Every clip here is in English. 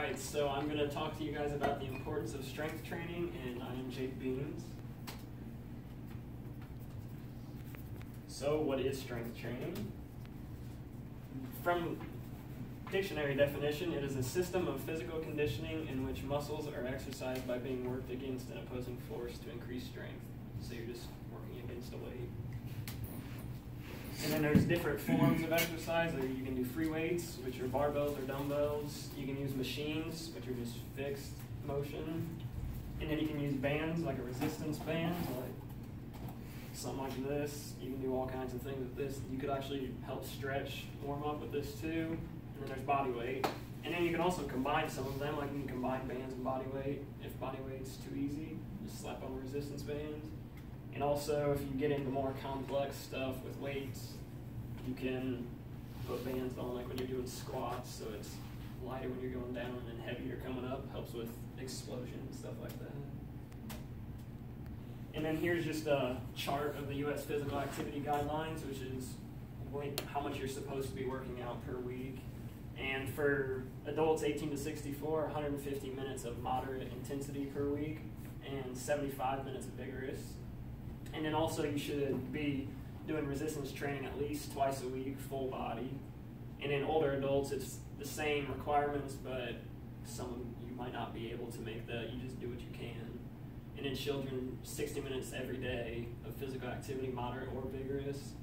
Alright, so I'm going to talk to you guys about the importance of strength training, and I am Jake Beans. So what is strength training? From dictionary definition, it is a system of physical conditioning in which muscles are exercised by being worked against an opposing force to increase strength. So you're just working against a weight. And then there's different forms of exercise. You can do free weights, which are barbells or dumbbells. You can use machines, which are just fixed motion. And then you can use bands, like a resistance band, like something like this. You can do all kinds of things with this. You could actually help stretch, warm up with this too. And then there's body weight. And then you can also combine some of them, like you can combine bands and body weight. If body weight's too easy, just slap on a resistance band. And also, if you get into more complex stuff with weights, you can put bands on, like when you're doing squats, so it's lighter when you're going down and then heavier coming up. Helps with explosion and stuff like that. And then here's just a chart of the U.S. Physical Activity Guidelines, which is how much you're supposed to be working out per week. And for adults 18 to 64, 150 minutes of moderate intensity per week and 75 minutes of vigorous. And then also you should be doing resistance training at least twice a week, full body. And in older adults, it's the same requirements, but some you might not be able to make that. You just do what you can. And in children, 60 minutes every day of physical activity, moderate or vigorous.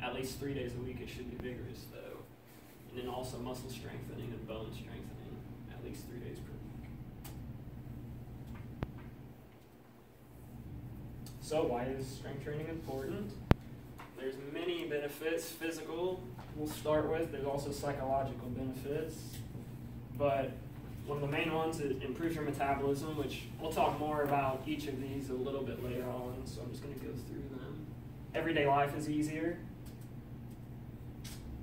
At least 3 days a week it should be vigorous though. And then also muscle strengthening and bone strengthening, at least 3 days per week. So why is strength training important? There's many benefits. Physical, we'll start with. There's also psychological benefits. But one of the main ones, it improves your metabolism, which we'll talk more about each of these a little bit later on, so I'm just going to go through them. Everyday life is easier.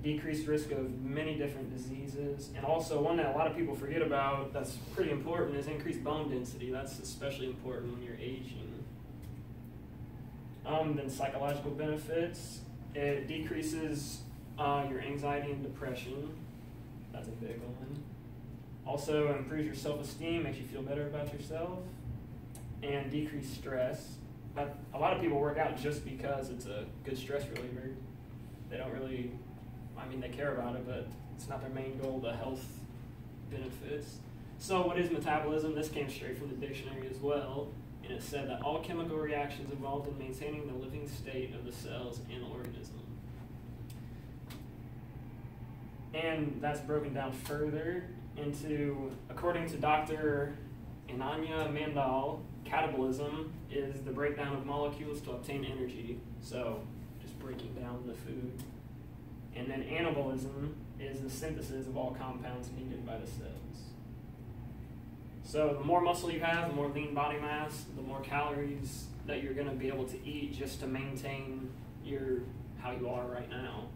Decreased risk of many different diseases. And also one that a lot of people forget about that's pretty important is increased bone density. That's especially important when you're aging. Then psychological benefits. It decreases your anxiety and depression. That's a big one. Also improves your self-esteem, makes you feel better about yourself. And decreased stress. But a lot of people work out just because it's a good stress reliever. They don't really, they care about it, but it's not their main goal, the health benefits. So what is metabolism? This came straight from the dictionary as well. And it said that all chemical reactions involved in maintaining the living state of the cells in the organism. And that's broken down further into, according to Dr. Ananya Mandal, catabolism is the breakdown of molecules to obtain energy. So just breaking down the food. And then anabolism is the synthesis of all compounds needed by the cells. So the more muscle you have, the more lean body mass, the more calories that you're going to be able to eat just to maintain how you are right now.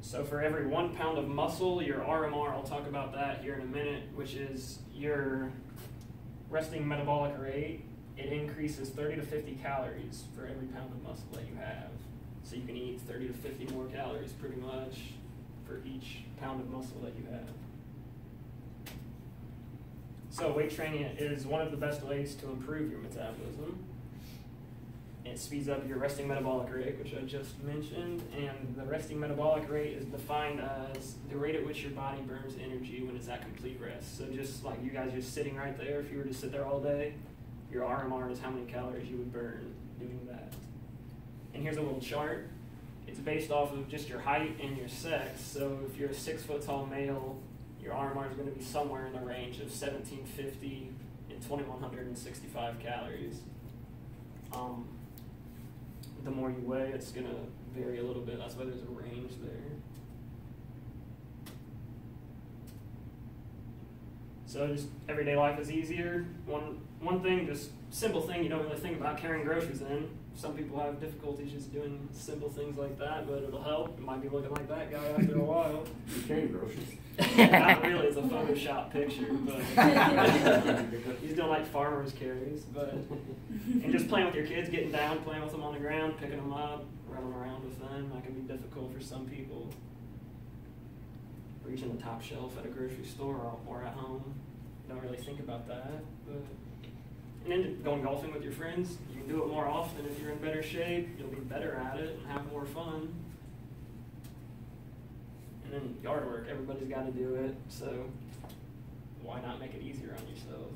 So for every 1 pound of muscle, your RMR, I'll talk about that here in a minute, which is your resting metabolic rate, it increases 30 to 50 calories for every pound of muscle that you have. So you can eat 30 to 50 more calories pretty much for each pound of muscle that you have. So weight training is one of the best ways to improve your metabolism. It speeds up your resting metabolic rate, which I just mentioned, and the resting metabolic rate is defined as the rate at which your body burns energy when it's at complete rest. So just like you guys just sitting right there, if you were to sit there all day, your RMR is how many calories you would burn doing that. And here's a little chart. It's based off of just your height and your sex. So if you're a 6 foot tall male, your RMR is going to be somewhere in the range of 1750 and 2165 calories. The more you weigh, it's going to vary a little bit. That's why there's a range there. So just everyday life is easier. One thing, just simple thing you don't really think about, carrying groceries in. Some people have difficulties just doing simple things like that, but it'll help. It might be looking like that guy after a while. You carrying groceries? Not really, it's a Photoshop picture, but he's doing like farmer's carries. And just playing with your kids, getting down, playing with them on the ground, picking them up, running around with them, that can be difficult for some people. reaching the top shelf at a grocery store or at home. You don't really think about that. But, and then going golfing with your friends, you can do it more often if you're in better shape. You'll be better at it and have more fun. And then yard work, everybody's got to do it, so why not make it easier on yourself?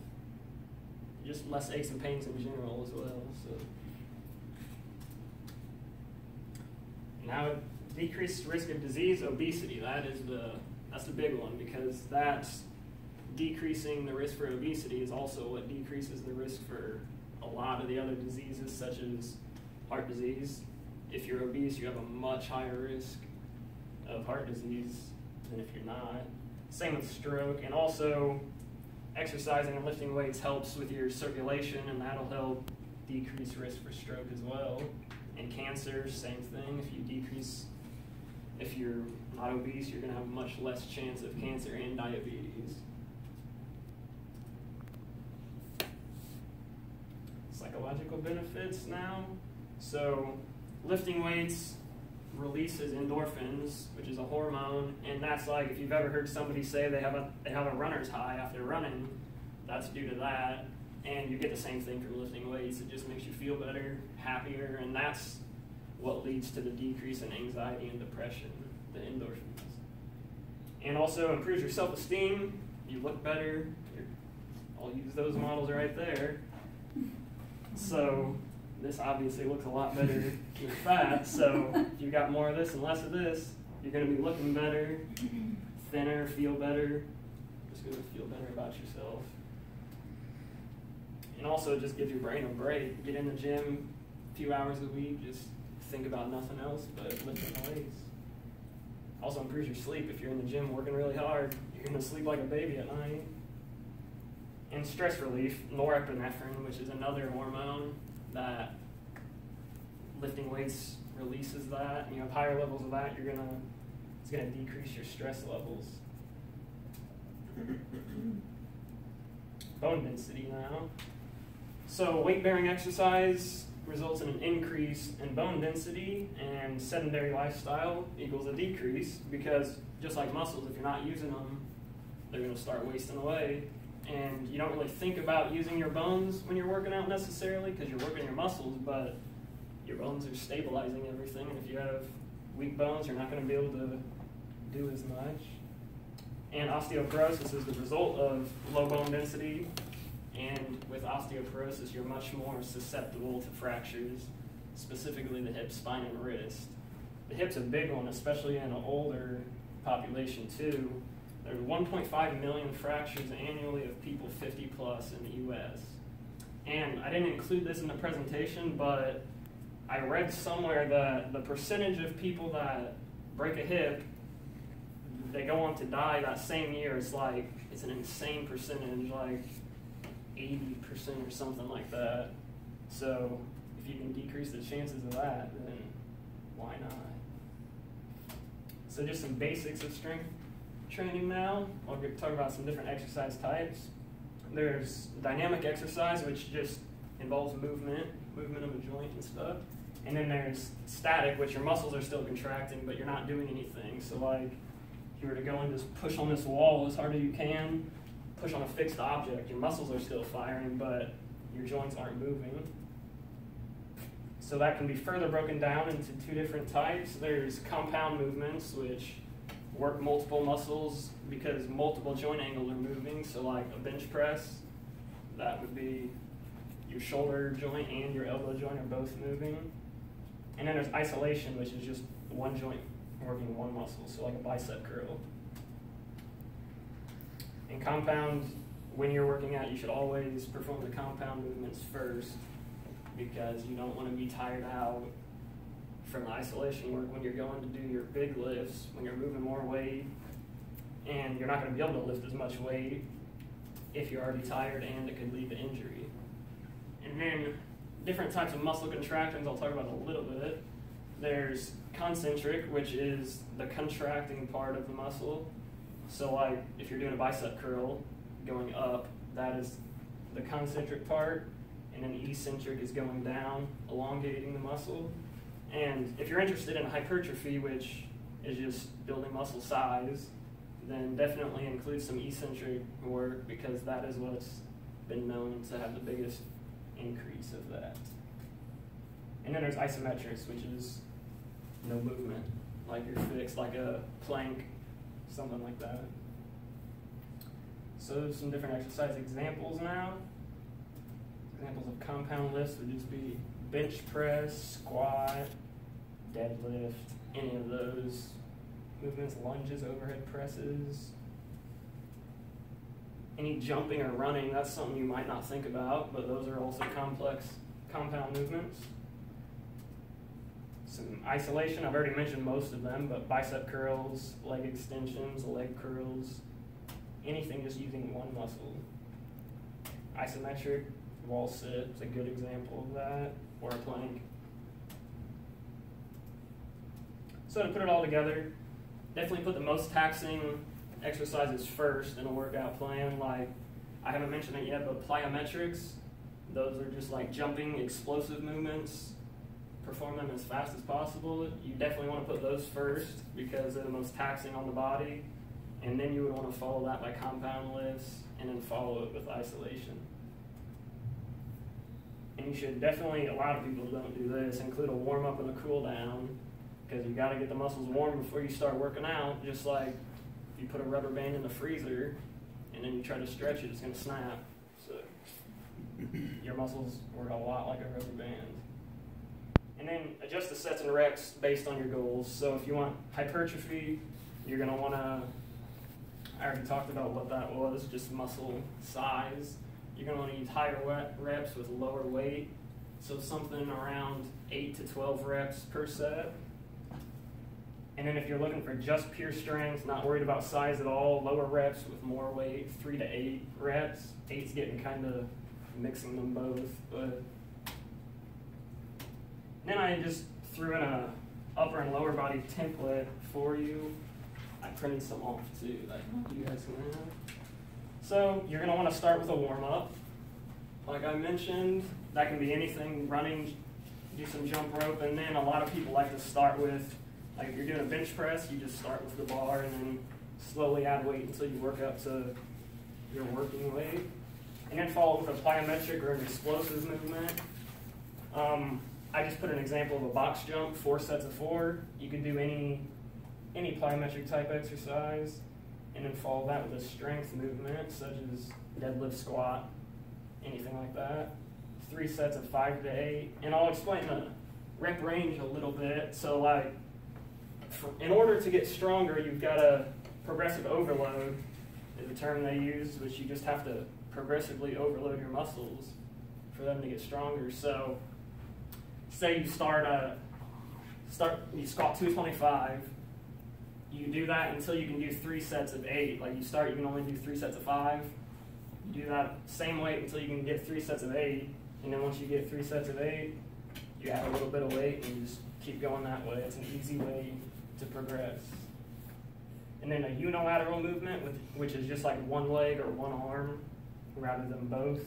Just less aches and pains in general as well. So now, decreased risk of disease, obesity. That's the big one, because that's decreasing the risk for obesity is also what decreases the risk for a lot of the other diseases, such as heart disease. If you're obese, you have a much higher risk of heart disease than if you're not. Same with stroke, and also exercising and lifting weights helps with your circulation, and that'll help decrease risk for stroke as well. And cancer, same thing. If you're not obese, you're going to have much less chance of cancer and diabetes. Psychological benefits now. So lifting weights releases endorphins, which is a hormone, and that's like, if you've ever heard somebody say they have a runner's high after running, that's due to that. And you get the same thing from lifting weights. It just makes you feel better, happier, and that's what leads to the decrease in anxiety and depression, the endorphins. And also improves your self-esteem. You look better. I'll use those models right there. So this obviously looks a lot better if you're fat. So if you got more of this and less of this, you're going to be looking better, thinner, feel better. Just going to feel better about yourself. And also just gives your brain a break. Get in the gym a few hours a week, just think about nothing else but lifting weights. Also improves your sleep. If you're in the gym working really hard, you're going to sleep like a baby at night. And stress relief, norepinephrine, which is another hormone that lifting weights releases that. And you have higher levels of that, it's going to decrease your stress levels. Bone density now. So weight-bearing exercise results in an increase in bone density, and sedentary lifestyle equals a decrease, because just like muscles, if you're not using them, they're going to start wasting away. And you don't really think about using your bones when you're working out necessarily, because you're working your muscles, but your bones are stabilizing everything, and if you have weak bones, you're not going to be able to do as much. And osteoporosis is the result of low bone density. And with osteoporosis, you're much more susceptible to fractures, specifically the hip, spine, and wrist. The hip's a big one, especially in an older population too. There's 1.5 million fractures annually of people 50 plus in the US. And I didn't include this in the presentation, but I read somewhere that the percentage of people that break a hip, they go on to die that same year. It's an insane percentage, like 80% or something like that. So if you can decrease the chances of that, then why not? So just some basics of strength training now. I'll talk about some different exercise types. There's dynamic exercise, which just involves movement of a joint and stuff. And then there's static, which your muscles are still contracting, but you're not doing anything. So like, if you were to go and just push on this wall as hard as you can, push on a fixed object, your muscles are still firing, but your joints aren't moving. So that can be further broken down into two different types. There's compound movements, which work multiple muscles because multiple joint angles are moving. So like a bench press, that would be your shoulder joint and your elbow joint are both moving. And then there's isolation, which is just one joint working one muscle, so like a bicep curl. And compound, when you're working out, you should always perform the compound movements first, because you don't want to be tired out from the isolation work when you're going to do your big lifts, when you're moving more weight, and you're not going to be able to lift as much weight if you're already tired, and it could lead to injury. And then different types of muscle contractions, I'll talk about a little bit. There's concentric, which is the contracting part of the muscle. So like if you're doing a bicep curl going up, that is the concentric part, and then eccentric is going down, elongating the muscle. And if you're interested in hypertrophy, which is just building muscle size, then definitely include some eccentric work because that is what's been known to have the biggest increase of that. And then there's isometrics, which is no movement, like you're fixed, like a plank, something like that. So some different exercise examples now. Examples of compound lifts would just be bench press, squat, deadlift, any of those movements, lunges, overhead presses. Any jumping or running, that's something you might not think about, but those are also complex compound movements. Some isolation, I've already mentioned most of them, but bicep curls, leg extensions, leg curls, anything just using one muscle. Isometric wall sit is a good example of that, or a plank. So to put it all together, definitely put the most taxing exercises first in a workout plan. Like, I haven't mentioned it yet, but plyometrics, those are just like jumping, explosive movements. Perform them as fast as possible. You definitely want to put those first because they're the most taxing on the body. And then you would want to follow that by compound lifts and then follow it with isolation. And you should definitely, a lot of people don't do this, include a warm up and a cool down because you got to get the muscles warm before you start working out. Just like if you put a rubber band in the freezer and then you try to stretch it, it's going to snap. So your muscles work a lot like a rubber band. And then adjust the sets and reps based on your goals. So if you want hypertrophy, you're going to want to, I already talked about what that was, just muscle size. You're going to want to use higher reps with lower weight. So something around 8 to 12 reps per set. And then if you're looking for just pure strength, not worried about size at all, lower reps with more weight, 3 to 8 reps. 8's getting kind of mixing them both, but then I just threw in a upper and lower body template for you. I printed some off too that you guys can have. So you're going to want to start with a warm-up. Like I mentioned, that can be anything, running, do some jump rope, and then a lot of people like to start with, like if you're doing a bench press, you just start with the bar and then slowly add weight until you work up to your working weight. And then follow with a plyometric or an explosive movement. I just put an example of a box jump, 4 sets of 4. You can do any plyometric type exercise, and then follow that with a strength movement, such as deadlift, squat, anything like that. 3 sets of 5 to 8, and I'll explain the rep range a little bit. So like, in order to get stronger, you've got a progressive overload is the term they use, which you just have to progressively overload your muscles for them to get stronger. So say you you squat 225, you do that until you can do 3 sets of 8. Like you can only do 3 sets of 5. You do that same weight until you can get 3 sets of 8, and then once you get 3 sets of 8, you add a little bit of weight and you just keep going that way. It's an easy way to progress. And then a unilateral movement, which is just like one leg or one arm rather than both,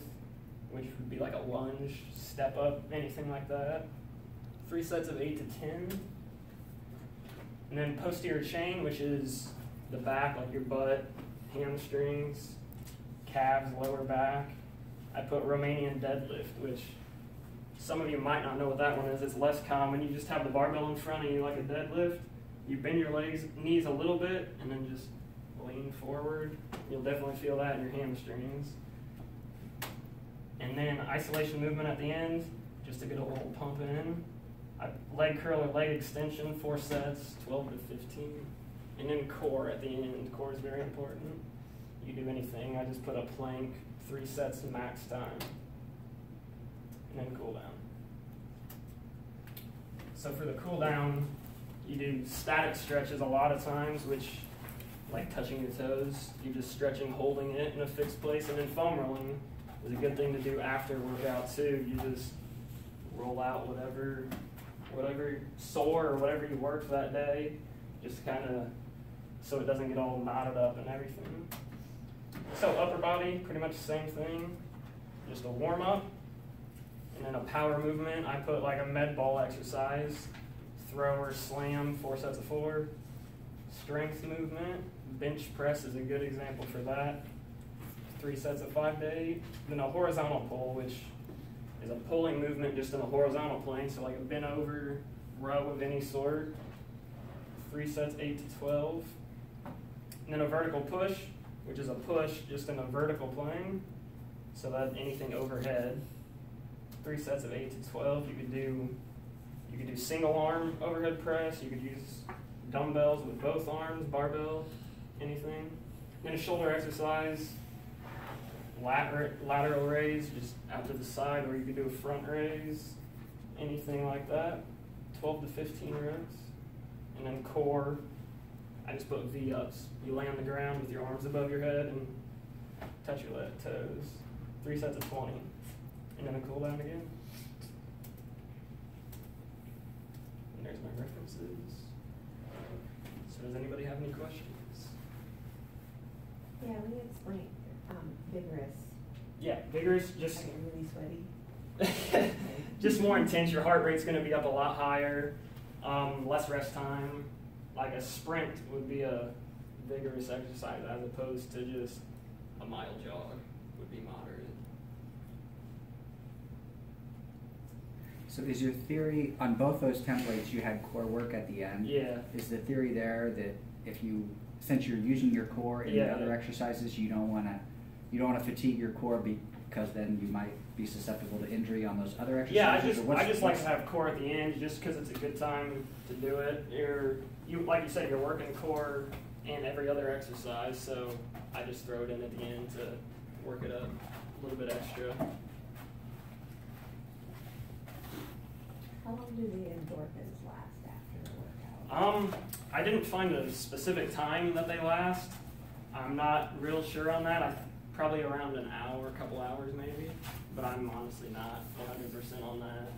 which would be like a lunge, step up, anything like that. 3 sets of 8 to 10. And then posterior chain, which is the back, like your butt, hamstrings, calves, lower back. I put Romanian deadlift, which some of you might not know what that one is. It's less common. You just have the barbell in front of you like a deadlift. You bend your knees a little bit, and then just lean forward. You'll definitely feel that in your hamstrings. And then isolation movement at the end, just to get a little pump in. Leg curl or leg extension, 4 sets, 12 to 15. And then core at the end. Core is very important. You do anything. I just put a plank, 3 sets max time. And then cool down. So for the cool down, you do static stretches a lot of times, which, like touching your toes, you're just stretching, holding it in a fixed place. And then foam rolling is a good thing to do after workout too. You just roll out whatever sore or whatever you worked that day, just kind of so it doesn't get all knotted up and everything. So upper body, pretty much the same thing, just a warm up, and then a power movement. I put like a med ball exercise, throw or slam, 4 sets of 4, strength movement, bench press is a good example for that. 3 sets of 5 to 8. Then a horizontal pull, which is a pulling movement just in a horizontal plane, so like a bent over row of any sort. 3 sets, 8 to 12. And then a vertical push, which is a push just in a vertical plane, so that anything overhead. 3 sets of 8 to 12. You could do single arm overhead press. You could use dumbbells with both arms, barbell, anything. Then a shoulder exercise, lateral raise, just out to the side, or you could do a front raise, anything like that. 12 to 15 reps. And then core, I just put V-ups. You lay on the ground with your arms above your head and touch your toes. 3 sets of 20. And then a cool down again. And there's my references. So does anybody have any questions? Yeah, when you explain vigorous. Yeah, vigorous, just I get really sweaty. just more intense. Your heart rate's going to be up a lot higher. Less rest time. Like a sprint would be a vigorous exercise as opposed to just a mild jog would be moderate. So is your theory, on both those templates you had core work at the end? Yeah. Is the theory there that if you, since you're using your core in the other exercises, you don't want to fatigue your core because then you might be susceptible to injury on those other exercises? Yeah, I just like to have core at the end just because it's a good time to do it. Like you said, you're working core and every other exercise, so I just throw it in at the end to work it up a little bit extra. How long do the endorphins last after a workout? I didn't find a specific time that they last. I'm not real sure on that. Probably around an hour, a couple hours maybe, but I'm honestly not 100% on that.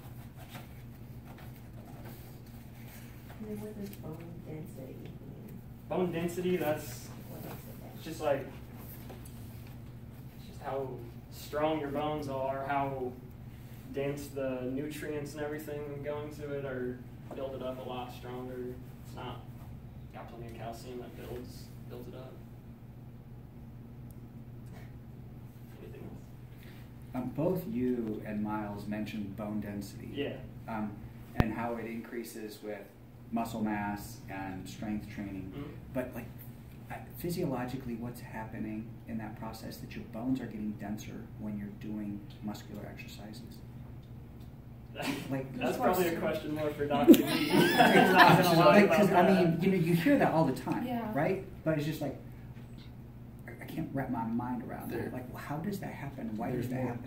And then what does bone density mean? Bone density, that's What makes it dense? just how strong your bones are, how dense the nutrients and everything going to it are build it up a lot stronger. It's not got plenty of calcium that builds it up. Anything else? Both you and Miles mentioned bone density. Yeah. And how it increases with muscle mass and strength training. Mm-hmm. But like physiologically, what's happening in that process that your bones are getting denser when you're doing muscular exercises? Like That's probably a question more for Dr. D. Because I mean, you hear that all the time, Yeah. right? But it's just like I can't wrap my mind around that. Like, well, how does that happen? Why does that happen?